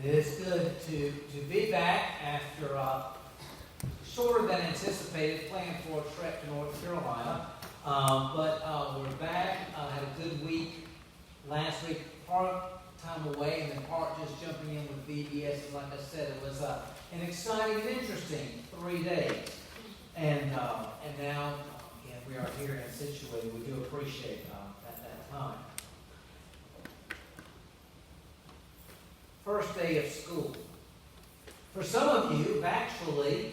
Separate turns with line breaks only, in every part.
It is good to be back after shorter than anticipated plan for a trip to North Carolina. But we're back, had a good week last week, part time away and then part just jumping in with VBS. And like I said, it was an exciting and interesting 3 days. And now again, we are here and situated. We do appreciate that time. First day of school. For some of you who've actually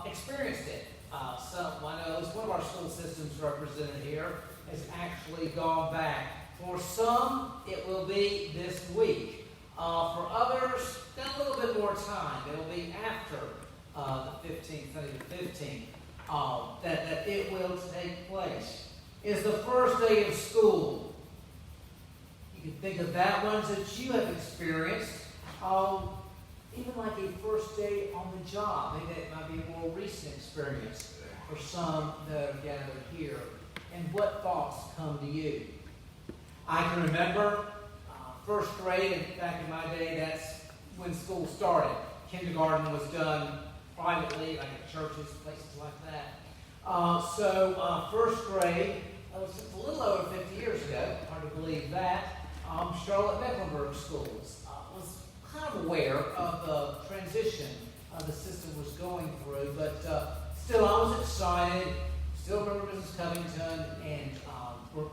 experienced it. I know at least one of our school systems represented here has actually gone back. For some, it will be this week. For others, a little bit more time. It'll be after the 15th, Sunday the 15th, that it will take place. It's the first day of school. You can think of that ones that you have experienced, even like a first day on the job. Maybe it might be a more recent experience for some that are gathered here. And what thoughts come to you? I can remember first grade, and back in my day, that's when school started. Kindergarten was done privately, like at churches, places like that. So first grade, was a little over 50 years ago, hard to believe that. Charlotte Mecklenburg Schools was kind of aware of the transition the system was going through, but still I was excited, still remember Mrs. Covington, and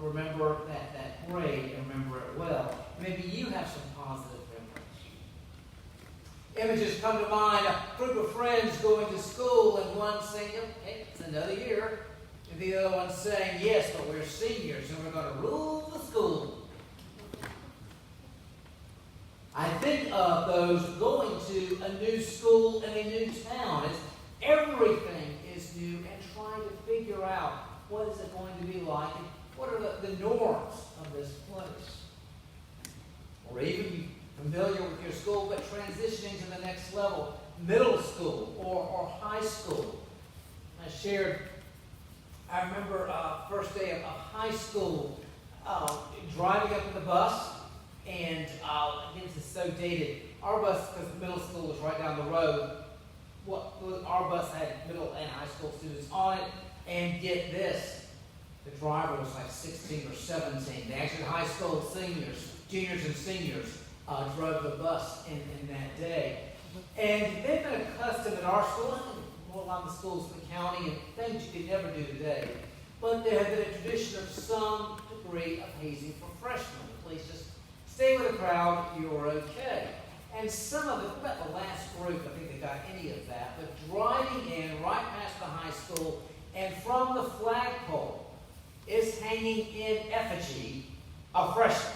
remember that grade and remember it well. Maybe you have some positive memories. Images come to mind, a group of friends going to school and one saying, hey, it's another year, and the other one saying, yes, but we're seniors and we're going to rule the school. I think of those going to a new school in a new town. Everything is new and trying to figure out what is it going to be like and what are the norms of this place. Or even familiar with your school, but transitioning to the next level, middle school or high school. I remember first day of high school, driving up in the bus. And this is so dated. Our bus, because the middle school was right down the road, our bus had middle and high school students on it. And get this, the driver was like 16 or 17. The actual high school seniors, juniors and seniors, drove the bus in that day. And they've been accustomed in our school, a lot of the schools in the county, and things you could never do today. But there had been a tradition of some degree of hazing for freshmen. Please just stay with the crowd, you're okay. And some of it, about the last group, I think they got any of that, but driving in right past the high school, and from the flagpole is hanging in effigy a freshman.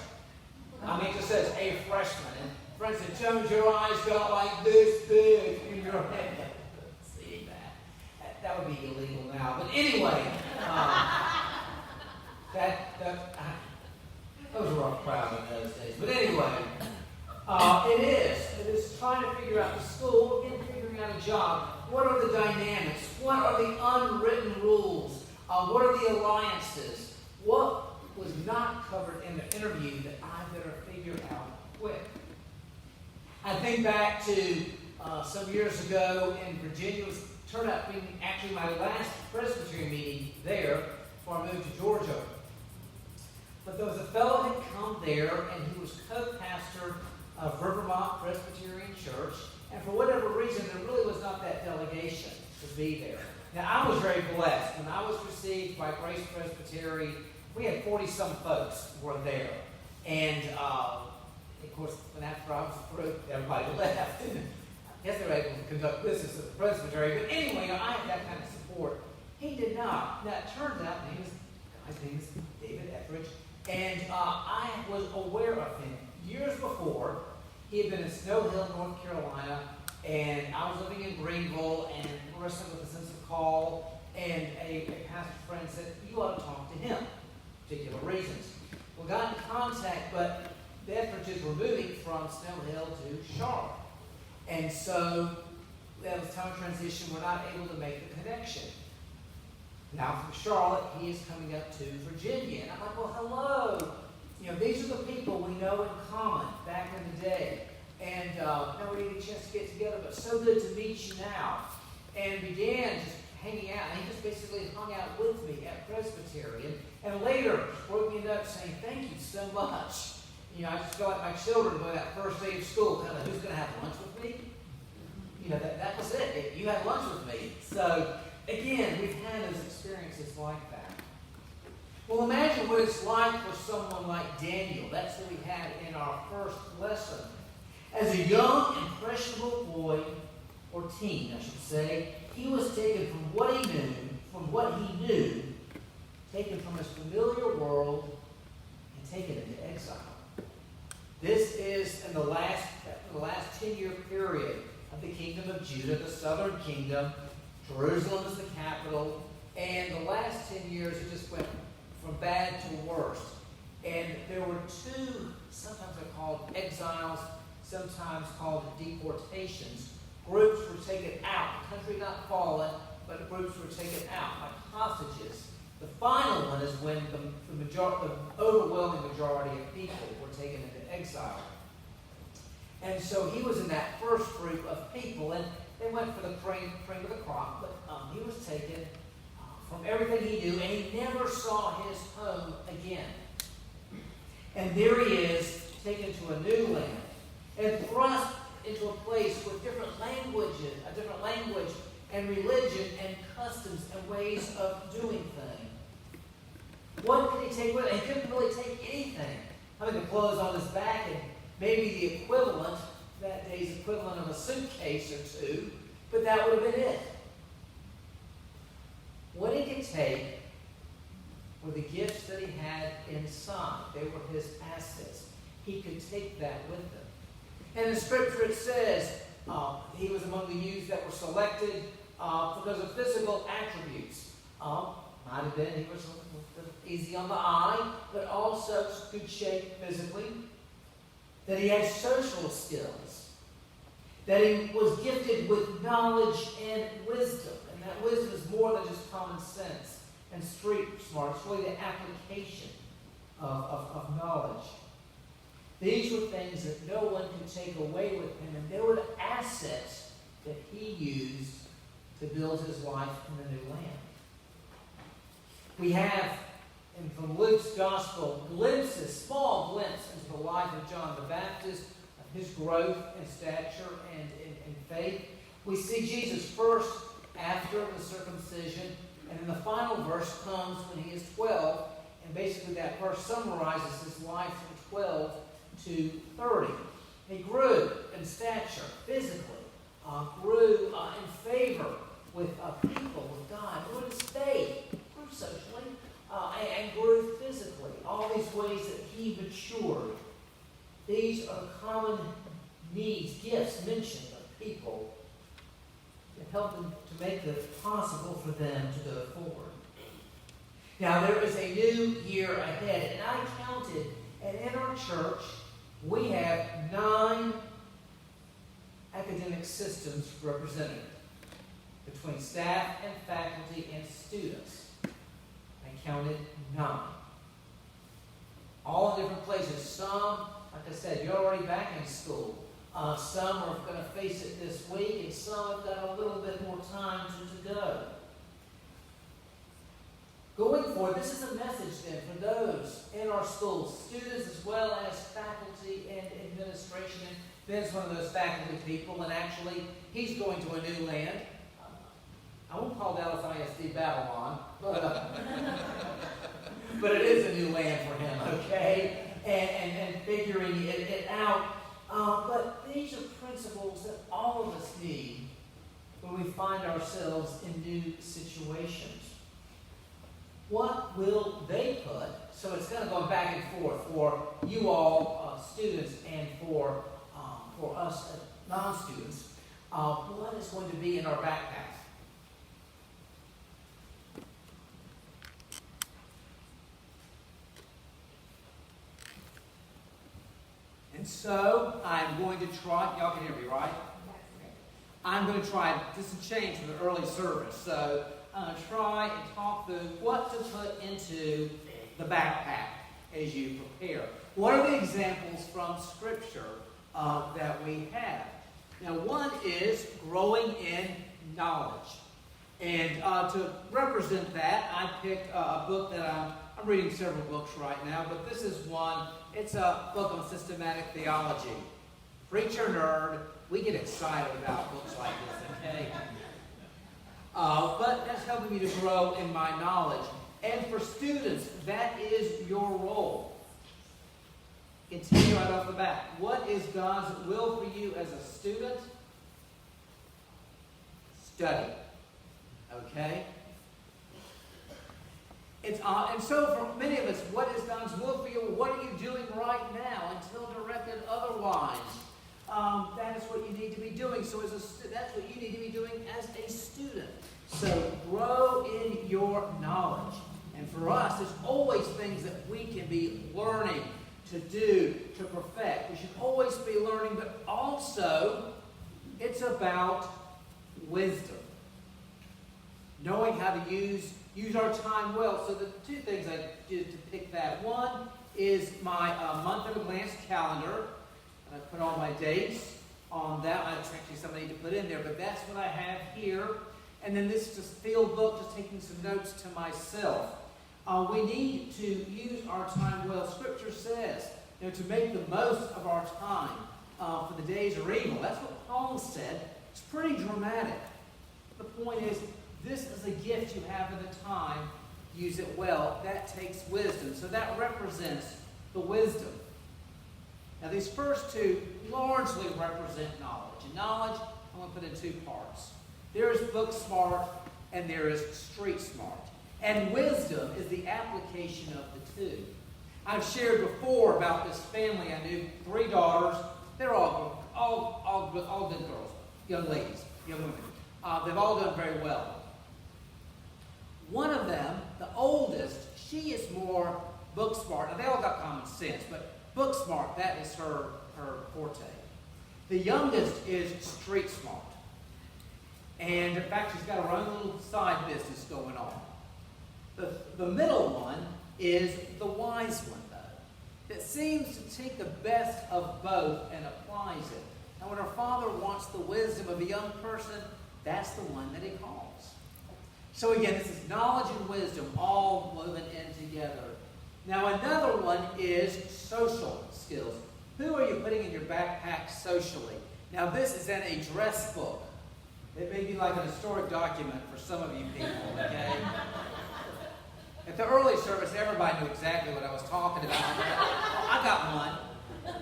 I mean, it just says a freshman. And friends said, Jones, your eyes got like this big in your head. See that? That would be illegal now. But anyway, those were rough crowds in those days. But anyway, it is trying to figure out the school, again, figuring out a job. What are the dynamics? What are the unwritten rules? What are the alliances? What was not covered in the interview that I better figure out quick? I think back to some years ago in Virginia. It turned out being actually my last Presbyterian meeting there before I moved to Georgia. But there was a fellow who had come there, and he was co-pastor of Rivermont Presbyterian Church. And for whatever reason, there really was not that delegation to be there. Now, I was very blessed. When I was received by Grace Presbytery, we had 40-some folks were there. And, of course, when after I was approved, everybody left. I guess they were able to conduct business at the Presbytery. But anyway, I had that kind of support. He did not. Now, it turns out his name is David Etheridge. And I was aware of him years before. He had been in Snow Hill, North Carolina, and I was living in Greenville and wrestling with a sense of call. And a pastor friend said, you ought to talk to him, particular reasons. We got in contact, but the Etheridges were moving from Snow Hill to Charlotte. And so that was time of transition. We're not able to make the connection. Now from Charlotte, he is coming up to Virginia. And I'm like, well, hello. These are the people we know in common back in the day. And now we didn't get a chance to get together, but so good to meet you now. And began just hanging out. And he just basically hung out with me at Presbyterian. And later, wrote me a note saying, thank you so much. I just felt like my children going that first day of school, kind of, who's going to have lunch with me? That was it. You had lunch with me. So, again, we've had those experiences like that. Well, imagine what it's like for someone like Daniel. That's what we had in our first lesson. As a young, impressionable boy, or teen, I should say, he was taken from what he knew, taken from his familiar world, and taken into exile. This is in the last 10-year period of the kingdom of Judah, the southern kingdom. Jerusalem is the capital. And the last 10 years, it just went from bad to worse. And there were two, sometimes they're called exiles, sometimes called deportations. Groups were taken out. The country not fallen, but groups were taken out like hostages. The final one is when the overwhelming majority of people were taken into exile. And so he was in that first group of people, and they went for the cream of the crop, but he was taken from everything he knew, and he never saw his home again. And there he is, taken to a new land, and thrust into a place with different languages, a different language and religion and customs and ways of doing things. What could he take with him? He couldn't really take anything. I mean, the clothes on his back and maybe the equivalent, that day's equivalent of a suitcase or two, but that would have been it. What he could take were the gifts that he had inside. They were his assets. He could take that with him. And in Scripture it says he was among the youths that were selected because of physical attributes. Might have been he was easy on the eye, but also good shape physically. That he had social skills. That he was gifted with knowledge and wisdom. And that wisdom is more than just common sense and street smart. It's really the application of knowledge. These were things that no one could take away with him, and they were the assets that he used to build his life in the new land. We have, from Luke's Gospel, small glimpses into the life of John the Baptist, of his growth in stature and in faith. We see Jesus first after the circumcision, and then the final verse comes when he is 12, and basically that verse summarizes his life from 12 to 30. He grew in stature, physically, grew in favor with people, with God, grew in faith, grew socially, and grew physically. All these ways that he matured. These are common needs, gifts mentioned of people that help them to make it possible for them to go forward. Now, there is a new year ahead, and I counted, and in our church, we have 9 academic systems represented between staff and faculty and students. I counted 9. All in different places. Some, like I said, you're already back in school. Some are going to face it this week, and some have got a little bit more time to go. Going forward, this is a message then for those in our schools, students as well as faculty and administration. And Ben's one of those faculty people, and actually, he's going to a new land. I won't call Dallas ISD Babylon, but it is a new land for him, okay? And figuring it out. But these are principles that all of us need when we find ourselves in new situations. What will they put? So it's kind of going back and forth for you all, students, and for us non-students. What is going to be in our backpacks? And so I'm going to try, y'all can hear me, right? I'm going to try, this is a change from the early service, so I'm going to try and talk through what to put into the backpack as you prepare. What are the examples from Scripture that we have. Now, one is growing in knowledge. And to represent that, I picked a book that I'm reading several books right now, but this is one. It's a book on systematic theology. Preacher nerd, we get excited about books like this, okay? But that's helping me to grow in my knowledge. And for students, that is your role. Continue right off the bat. What is God's will for you as a student? Study. Okay? And so for many of us, what is God's will for you? What are you doing right now until directed otherwise? That is what you need to be doing. So that's what you need to be doing as a student. So grow in your knowledge. And for us, there's always things that we can be learning to do, to perfect. We should always be learning, but also it's about wisdom. Knowing how to use our time well. So the two things I did to pick that. One is my month-at-a-glance calendar. I put all my dates on that. That's actually something I need to put in there, but that's what I have here. And then this is just field book, just taking some notes to myself. We need to use our time well. Scripture says, to make the most of our time, for the days are evil. That's what Paul said. It's pretty dramatic. The point is, this is a gift you have at the time. Use it well. That takes wisdom. So that represents the wisdom. Now these first two largely represent knowledge. And knowledge, I'm going to put in two parts. There is book smart and there is street smart. And wisdom is the application of the two. I've shared before about this family. I knew 3 daughters. They're all good girls, young ladies, young women. They've all done very well. One of them, the oldest, she is more book smart. Now, they all got common sense, but book smart, that is her forte. The youngest is street smart. And in fact, she's got her own little side business going on. The middle one is the wise one, though, that seems to take the best of both and applies it. And when her father wants the wisdom of a young person, that's the one that he calls. So again, this is knowledge and wisdom all woven in together. Now another one is social skills. Who are you putting in your backpack socially? Now this is in a dress book. It may be like an historic document for some of you people, okay? At the early service, everybody knew exactly what I was talking about. I got one.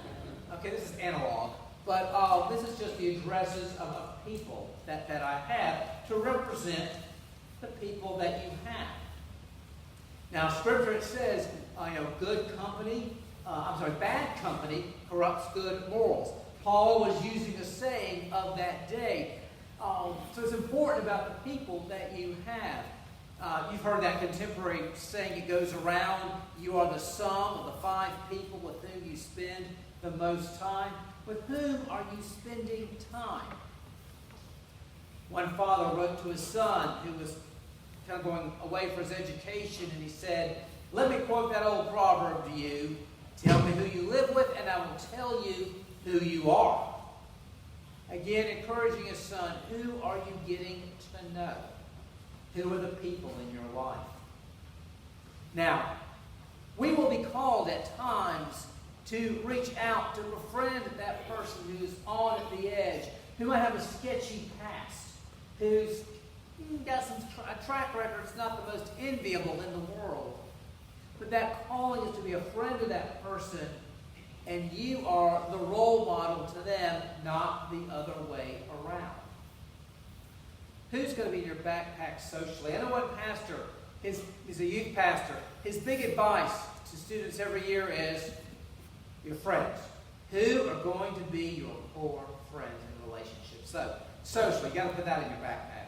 Okay, this is analog. But this is just the addresses of people that I have to represent the people that you have. Now, Scripture, it says, bad company corrupts good morals. Paul was using a saying of that day. So it's important about the people that you have. You've heard that contemporary saying, it goes around, you are the sum of the 5 people with whom you spend the most time. With whom are you spending time? One father wrote to his son who was kind of going away for his education, and he said, let me quote that old proverb to you. Tell me who you live with, and I will tell you who you are. Again, encouraging his son, who are you getting to know? Who are the people in your life? Now, we will be called at times to reach out to befriend that person who's on the edge, who might have a sketchy past, who's got a track record that's not the most enviable in the world. But that calling is to be a friend to that person, and you are the role model to them, not the other way around. Who's going to be in your backpack socially? I know one pastor, he's a youth pastor. His big advice to students every year is your friends. Who are going to be your core friends in relationships? So, socially, you got to put that in your backpack.